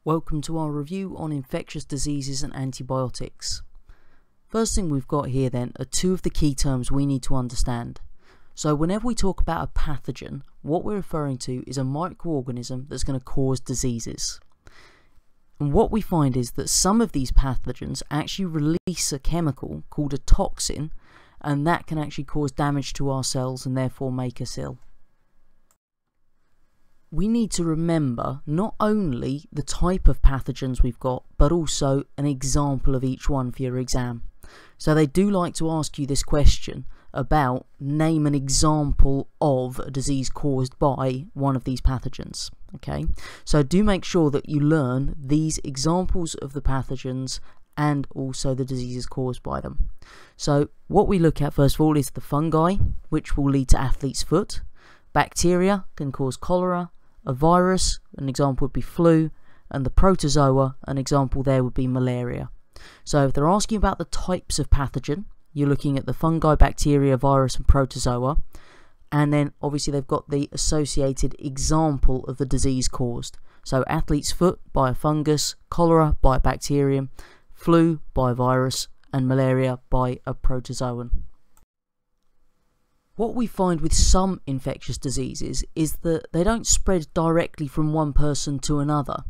Welcome to our review on infectious diseases and antibiotics. First thing we've got here then are two of the key terms we need to understand. So whenever we talk about a pathogen, what we're referring to is a microorganism that's going to cause diseases. And what we find is that some of these pathogens actually release a chemical called a toxin, and that can actually cause damage to our cells and therefore make us ill. We need to remember not only the type of pathogens we've got, but also an example of each one for your exam. So they do like to ask you this question about name an example of a disease caused by one of these pathogens. Okay, so do make sure that you learn these examples of the pathogens and also the diseases caused by them. So what we look at first of all is the fungi, which will lead to athlete's foot. Bacteria can cause cholera. A virus, an example would be flu, and the protozoa, an example there would be malaria. So if they're asking about the types of pathogen, you're looking at the fungi, bacteria, virus and protozoa, and then obviously they've got the associated example of the disease caused. So athlete's foot by a fungus, cholera by a bacterium, flu by a virus, and malaria by a protozoan. What we find with some infectious diseases is that they don't spread directly from one person to another,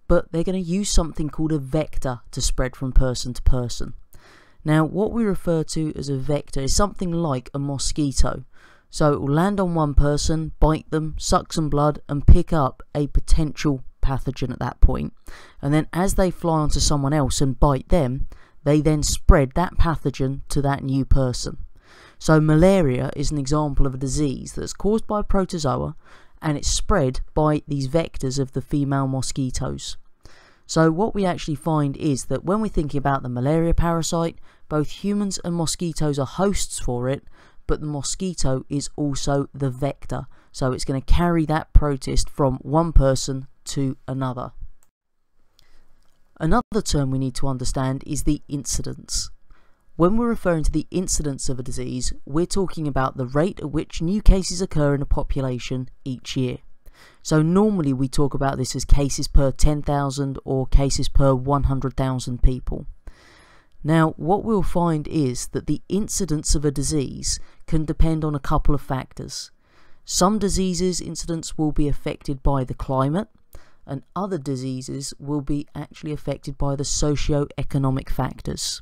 but they're going to use something called a vector to spread from person to person. Now, what we refer to as a vector is something like a mosquito. So it will land on one person, bite them, suck some blood, and pick up a potential pathogen at that point. And then as they fly onto someone else and bite them, they then spread that pathogen to that new person. So malaria is an example of a disease that's caused by a protozoa, and it's spread by these vectors of the female mosquitoes. So what we actually find is that when we're thinking about the malaria parasite, both humans and mosquitoes are hosts for it, but the mosquito is also the vector. So it's going to carry that protist from one person to another. Another term we need to understand is the incidence. When we're referring to the incidence of a disease, we're talking about the rate at which new cases occur in a population each year. So normally we talk about this as cases per 10,000 or cases per 100,000 people. Now, what we'll find is that the incidence of a disease can depend on a couple of factors. Some diseases' incidence will be affected by the climate, and other diseases will be actually affected by the socio-economic factors.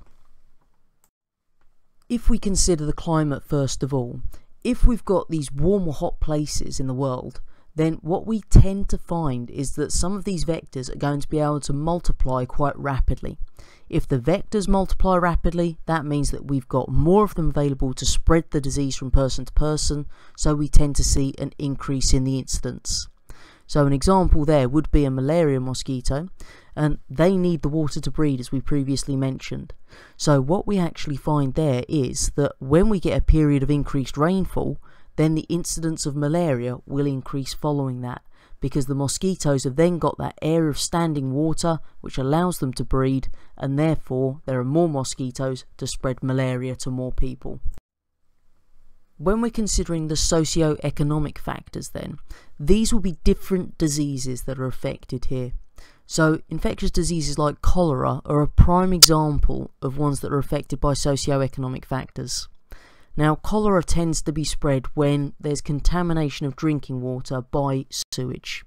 If we consider the climate first of all, if we've got these warm or hot places in the world, then what we tend to find is that some of these vectors are going to be able to multiply quite rapidly. If the vectors multiply rapidly, that means that we've got more of them available to spread the disease from person to person, so we tend to see an increase in the incidence. So an example there would be a malaria mosquito, and they need the water to breed, as we previously mentioned. So what we actually find there is that when we get a period of increased rainfall, then the incidence of malaria will increase following that, because the mosquitoes have then got that area of standing water which allows them to breed, and therefore there are more mosquitoes to spread malaria to more people. When we're considering the socio-economic factors then, these will be different diseases that are affected here. So infectious diseases like cholera are a prime example of ones that are affected by socio-economic factors. Now, cholera tends to be spread when there's contamination of drinking water by sewage.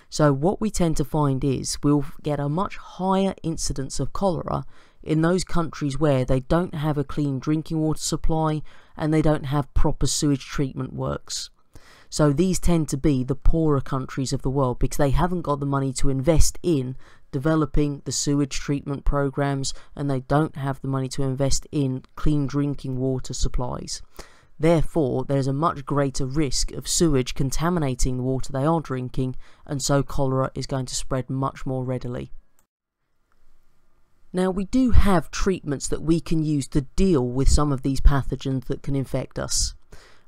So what we tend to find is we'll get a much higher incidence of cholera in those countries where they don't have a clean drinking water supply and they don't have proper sewage treatment works. So these tend to be the poorer countries of the world because they haven't got the money to invest in developing the sewage treatment programs, and they don't have the money to invest in clean drinking water supplies. Therefore, there's a much greater risk of sewage contaminating the water they are drinking, and so cholera is going to spread much more readily. Now, we do have treatments that we can use to deal with some of these pathogens that can infect us.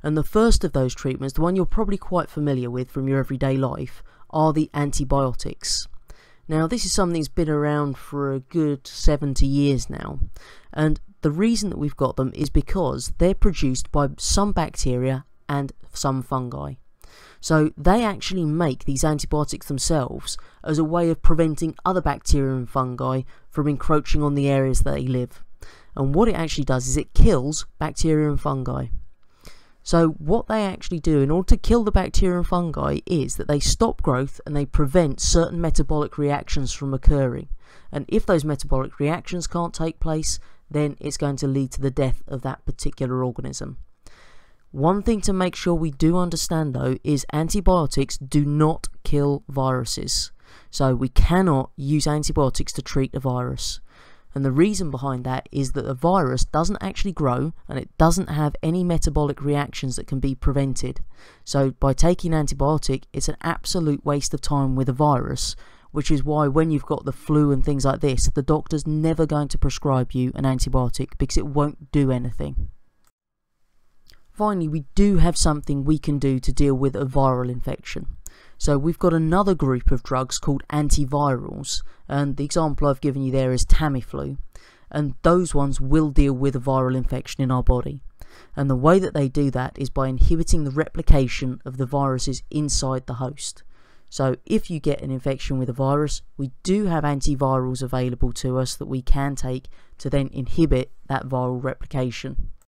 And the first of those treatments, the one you're probably quite familiar with from your everyday life, are the antibiotics. Now, this is something that's been around for a good 70 years now, and the reason that we've got them is because they're produced by some bacteria and some fungi. So they actually make these antibiotics themselves as a way of preventing other bacteria and fungi from encroaching on the areas that they live. And what it actually does is it kills bacteria and fungi. So what they actually do in order to kill the bacteria and fungi is that they stop growth and they prevent certain metabolic reactions from occurring. And if those metabolic reactions can't take place, then it's going to lead to the death of that particular organism. One thing to make sure we do understand though is antibiotics do not kill viruses. So we cannot use antibiotics to treat a virus. And the reason behind that is that the virus doesn't actually grow and it doesn't have any metabolic reactions that can be prevented. So by taking antibiotic, it's an absolute waste of time with a virus, which is why when you've got the flu and things like this, the doctor's never going to prescribe you an antibiotic because it won't do anything. Finally, we do have something we can do to deal with a viral infection. So we've got another group of drugs called antivirals, and the example I've given you there is Tamiflu, and those ones will deal with a viral infection in our body. And the way that they do that is by inhibiting the replication of the viruses inside the host. So if you get an infection with a virus, we do have antivirals available to us that we can take to then inhibit that viral replication.